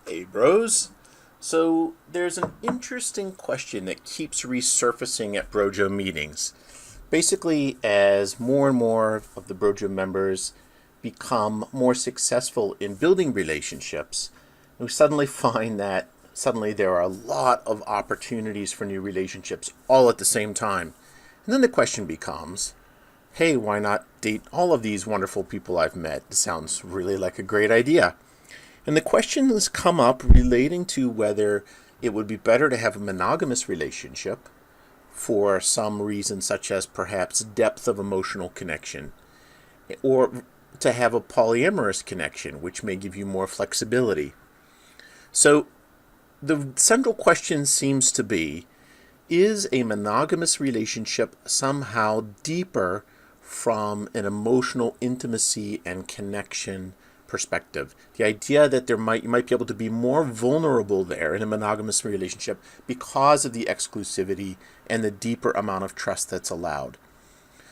Hey, bros. So, there's an interesting question that keeps resurfacing at Brojo meetings. Basically, as more and more of the Brojo members become more successful in building relationships, we suddenly find that suddenly there are a lot of opportunities for new relationships all at the same time. And then the question becomes, hey, why not date all of these wonderful people I've met? It sounds really like a great idea. And the question has come up relating to whether it would be better to have a monogamous relationship for some reason, such as perhaps depth of emotional connection, or to have a polyamorous connection, which may give you more flexibility. So the central question seems to be, is a monogamous relationship somehow deeper from an emotional intimacy and connection perspective? The idea that you might be able to be more vulnerable there in a monogamous relationship because of the exclusivity and the deeper amount of trust that's allowed.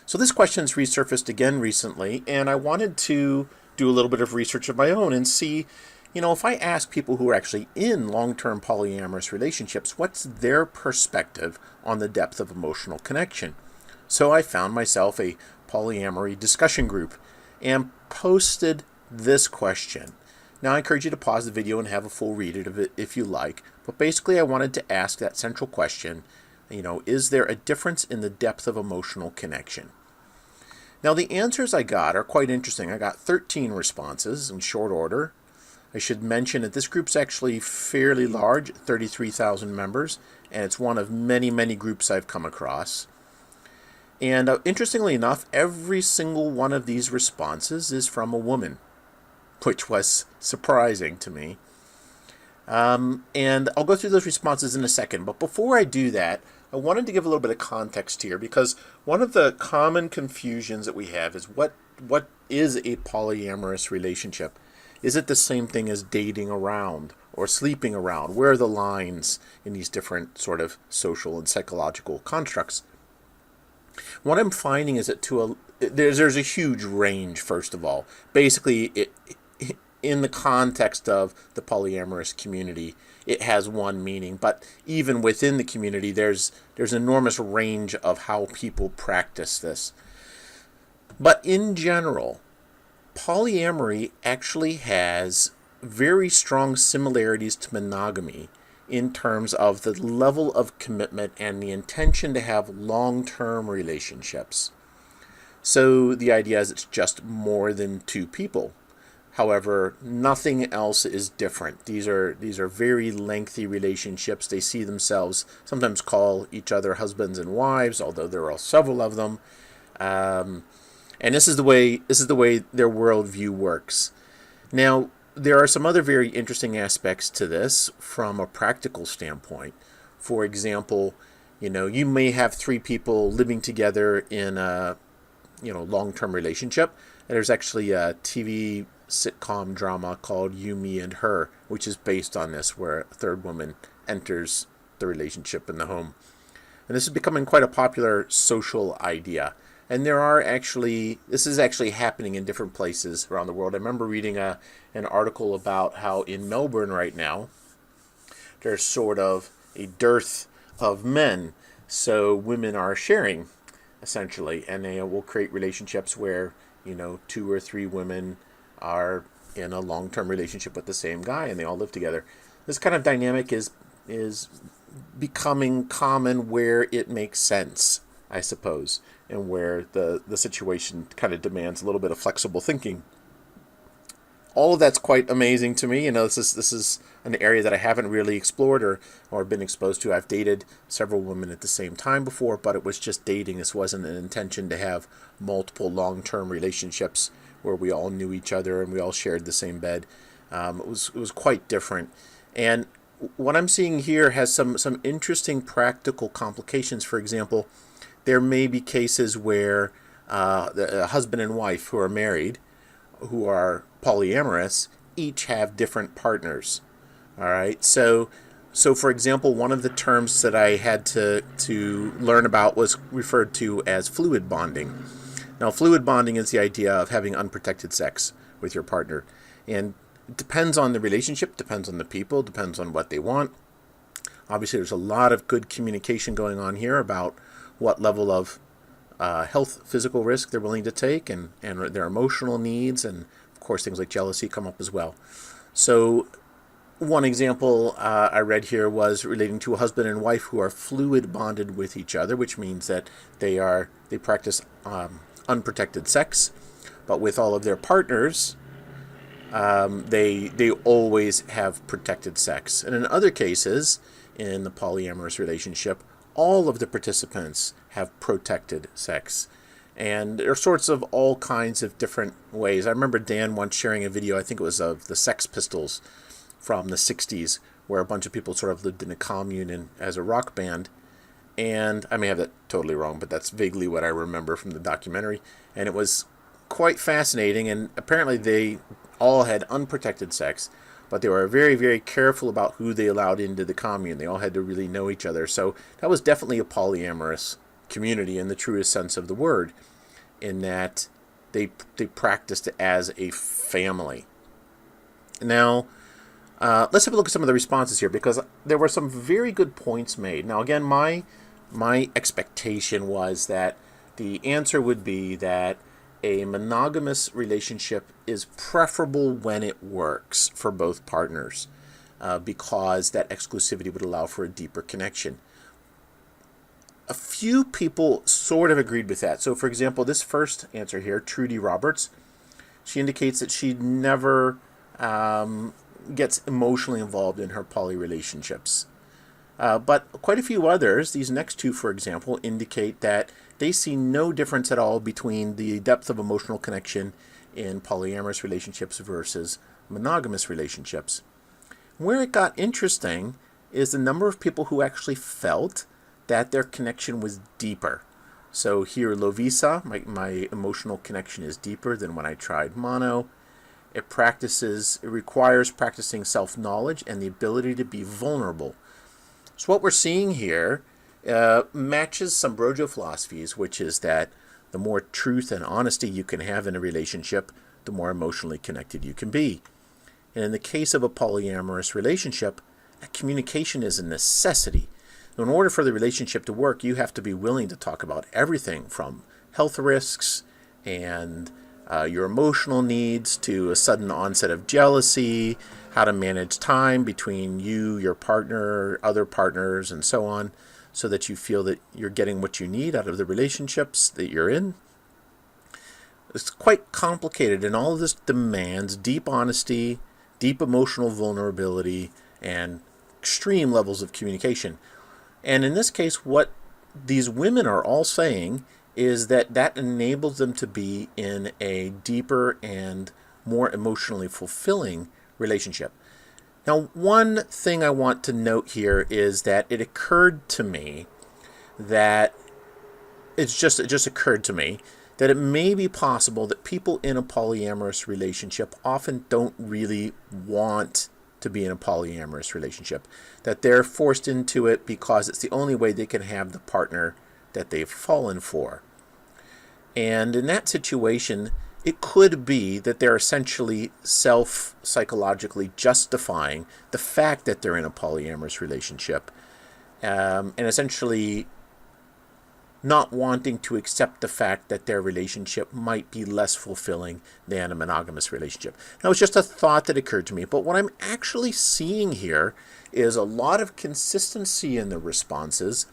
So this question's resurfaced again recently, and I wanted to do a little bit of research of my own and see, if I ask people who are actually in long-term polyamorous relationships, what's their perspective on the depth of emotional connection? So I found myself a polyamory discussion group and posted this question. Now I encourage you to pause the video and have a full read of it if you like, but basically I wanted to ask that central question, is there a difference in the depth of emotional connection? Now the answers I got are quite interesting. I got 13 responses in short order. I should mention that this group's actually fairly large, 33,000 members, and it's one of many, many groups I've come across. And interestingly enough, every single one of these responses is from a woman, which was surprising to me. And I'll go through those responses in a second, but before I do that, I wanted to give a little bit of context here, because one of the common confusions that we have is what is a polyamorous relationship? Is it the same thing as dating around or sleeping around? Where are the lines in these different sort of social and psychological constructs? What I'm finding is that there's a huge range, first of all. Basically, in the context of the polyamorous community, it has one meaning, but even within the community, there's an enormous range of how people practice this. But in general, polyamory actually has very strong similarities to monogamy in terms of the level of commitment and the intention to have long-term relationships. So the idea is it's just more than two people. However, nothing else is different. These are very lengthy relationships. They see themselves, sometimes call each other husbands and wives, although there are several of them. And this is the way their worldview works. Now, there are some other very interesting aspects to this from a practical standpoint. For example, you may have three people living together in a long-term relationship. And there's actually a TV sitcom drama called You, Me, and Her, which is based on this, where a third woman enters the relationship in the home. And this is becoming quite a popular social idea. And this is actually happening in different places around the world. I remember reading an article about how in Melbourne right now, there's sort of a dearth of men. So women are sharing, essentially, and they will create relationships where, two or three women are in a long-term relationship with the same guy and they all live together. This kind of dynamic is becoming common where it makes sense, I suppose, and where the situation kind of demands a little bit of flexible thinking. All of that's quite amazing to me. This is an area that I haven't really explored or been exposed to. I've dated several women at the same time before, but it was just dating. This wasn't an intention to have multiple long-term relationships where we all knew each other and we all shared the same bed. It was quite different. And what I'm seeing here has some interesting practical complications. For example, there may be cases where the husband and wife who are married, who are polyamorous, each have different partners. All right. So for example, one of the terms that I had to learn about was referred to as fluid bonding. Now, fluid bonding is the idea of having unprotected sex with your partner. And It depends on the relationship, depends on the people, depends on what they want. Obviously, there's a lot of good communication going on here about what level of health, physical risk they're willing to take, and their emotional needs, and of course things like jealousy come up as well. So one example I read here was relating to a husband and wife who are fluid bonded with each other, which means that they practice unprotected sex, but with all of their partners, they always have protected sex. And in other cases, in the polyamorous relationship, all of the participants have protected sex. And there are sorts of all kinds of different ways. I remember Dan once sharing a video, I think it was of the Sex Pistols from the 60s, where a bunch of people sort of lived in a commune as a rock band. And I may have that totally wrong, but that's vaguely what I remember from the documentary. And it was quite fascinating, and apparently they all had unprotected sex, but they were very, very careful about who they allowed into the commune. They all had to really know each other. So that was definitely a polyamorous community in the truest sense of the word, in that they practiced it as a family. Now, let's have a look at some of the responses here, because there were some very good points made. Now, again, my expectation was that the answer would be that a monogamous relationship is preferable when it works for both partners, because that exclusivity would allow for a deeper connection. A few people sort of agreed with that. So, for example, this first answer here, Trudy Roberts, she indicates that she never gets emotionally involved in her poly relationships. But quite a few others, these next two, for example, indicate that they see no difference at all between the depth of emotional connection in polyamorous relationships versus monogamous relationships. Where it got interesting is the number of people who actually felt that their connection was deeper. So here, Lovisa, my emotional connection is deeper than when I tried mono. It requires practicing self-knowledge and the ability to be vulnerable. So what we're seeing here matches some Brojo philosophies, which is that the more truth and honesty you can have in a relationship, the more emotionally connected you can be. And in the case of a polyamorous relationship, communication is a necessity. In order for the relationship to work, you have to be willing to talk about everything from health risks and your emotional needs to a sudden onset of jealousy, how to manage time between you, your partner, other partners, and so on, so that you feel that you're getting what you need out of the relationships that you're in. It's quite complicated, and all of this demands deep honesty, deep emotional vulnerability, and extreme levels of communication. And in this case, what these women are all saying is that enables them to be in a deeper and more emotionally fulfilling relationship. Now, one thing I want to note here is that it occurred to me that it just occurred to me that it may be possible that people in a polyamorous relationship often don't really want to be in a polyamorous relationship, that they're forced into it because it's the only way they can have the partner that they've fallen for. And in that situation, it could be that they're essentially psychologically justifying the fact that they're in a polyamorous relationship, and essentially not wanting to accept the fact that their relationship might be less fulfilling than a monogamous relationship. Now, it's just a thought that occurred to me, but what I'm actually seeing here is a lot of consistency in the responses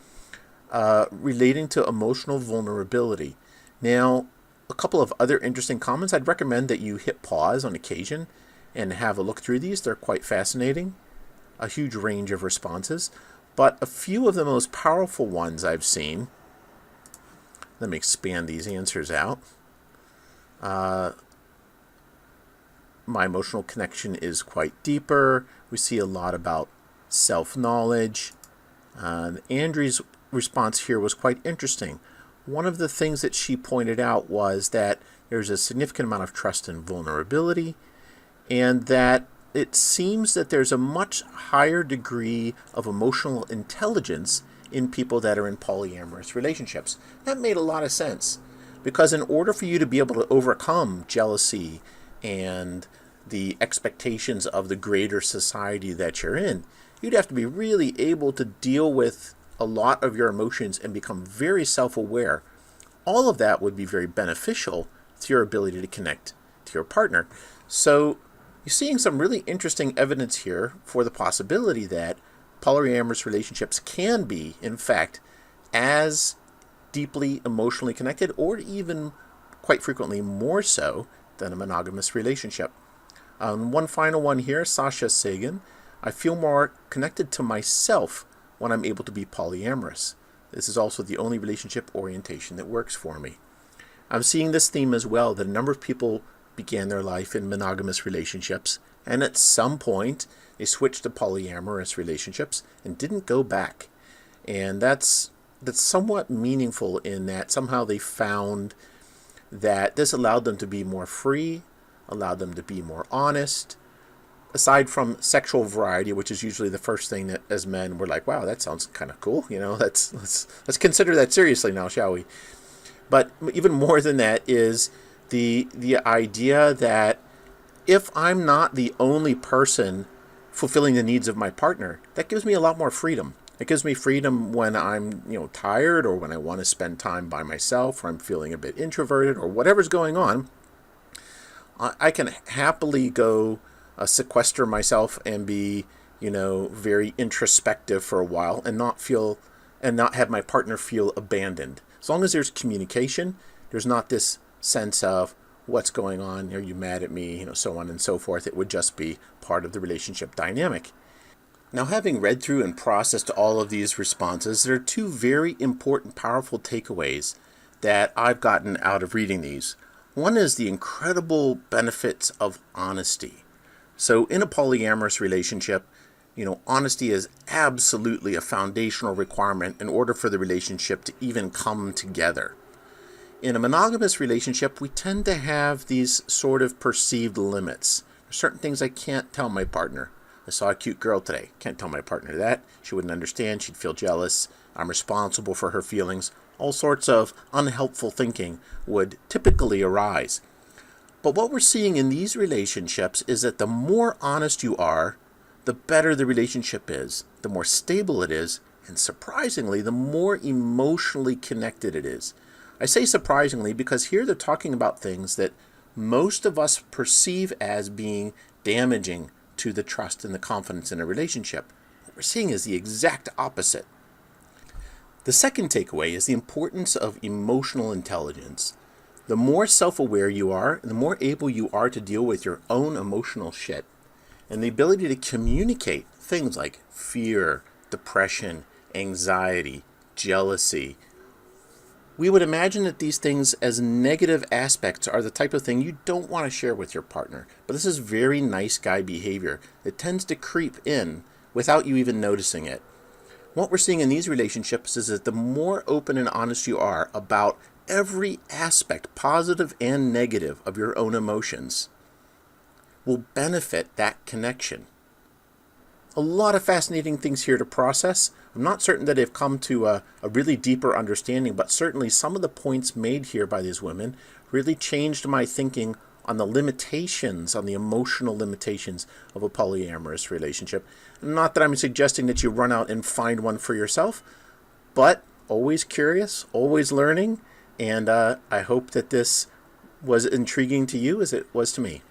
relating to emotional vulnerability. Now, a couple of other interesting comments. I'd recommend that you hit pause on occasion and have a look through these. They're quite fascinating. A huge range of responses. But a few of the most powerful ones I've seen. Let me expand these answers out. My emotional connection is quite deeper. We see a lot about self-knowledge. Andrew's response here was quite interesting. One of the things that she pointed out was that there's a significant amount of trust and vulnerability, and that it seems that there's a much higher degree of emotional intelligence in people that are in polyamorous relationships. That made a lot of sense, because in order for you to be able to overcome jealousy and the expectations of the greater society that you're in, you'd have to be really able to deal with a lot of your emotions and become very self-aware. All of that would be very beneficial to your ability to connect to your partner. So you're seeing some really interesting evidence here for the possibility that polyamorous relationships can be, in fact, as deeply emotionally connected, or even quite frequently more so than a monogamous relationship. One final one here, Sasha Sagan. I feel more connected to myself when I'm able to be polyamorous. This is also the only relationship orientation that works for me. I'm seeing this theme as well, that a number of people began their life in monogamous relationships, and at some point they switched to polyamorous relationships and didn't go back. And that's somewhat meaningful in that somehow they found that this allowed them to be more free, allowed them to be more honest. Aside from sexual variety, which is usually the first thing that as men we're like, wow, that sounds kind of cool, let's consider that seriously now, shall we? But even more than that is the idea that if I'm not the only person fulfilling the needs of my partner, that gives me a lot more freedom. It gives me freedom when I'm, tired, or when I want to spend time by myself, or I'm feeling a bit introverted, or whatever's going on. I can happily go sequester myself and be, very introspective for a while, and not have my partner feel abandoned. As long as there's communication, there's not this sense of what's going on, are you mad at me, so on and so forth. It would just be part of the relationship dynamic. Now, having read through and processed all of these responses, there are two very important, powerful takeaways that I've gotten out of reading these. One is the incredible benefits of honesty. So in a polyamorous relationship, honesty is absolutely a foundational requirement in order for the relationship to even come together. In a monogamous relationship, we tend to have these sort of perceived limits. There's certain things I can't tell my partner. I saw a cute girl today. Can't tell my partner that. She wouldn't understand. She'd feel jealous. I'm responsible for her feelings. All sorts of unhelpful thinking would typically arise. But what we're seeing in these relationships is that the more honest you are, the better the relationship is, the more stable it is, and surprisingly, the more emotionally connected it is. I say surprisingly because here they're talking about things that most of us perceive as being damaging to the trust and the confidence in a relationship. What we're seeing is the exact opposite. The second takeaway is the importance of emotional intelligence. The more self-aware you are, the more able you are to deal with your own emotional shit. And the ability to communicate things like fear, depression, anxiety, jealousy. We would imagine that these things as negative aspects are the type of thing you don't want to share with your partner. But this is very nice guy behavior that tends to creep in without you even noticing it. What we're seeing in these relationships is that the more open and honest you are about every aspect, positive and negative, of your own emotions, will benefit that connection. A lot of fascinating things here to process. I'm not certain that I've come to a really deeper understanding, but certainly some of the points made here by these women really changed my thinking on the limitations, on the emotional limitations of a polyamorous relationship. Not that I'm suggesting that you run out and find one for yourself, but always curious, always learning, and I hope that this was intriguing to you as it was to me.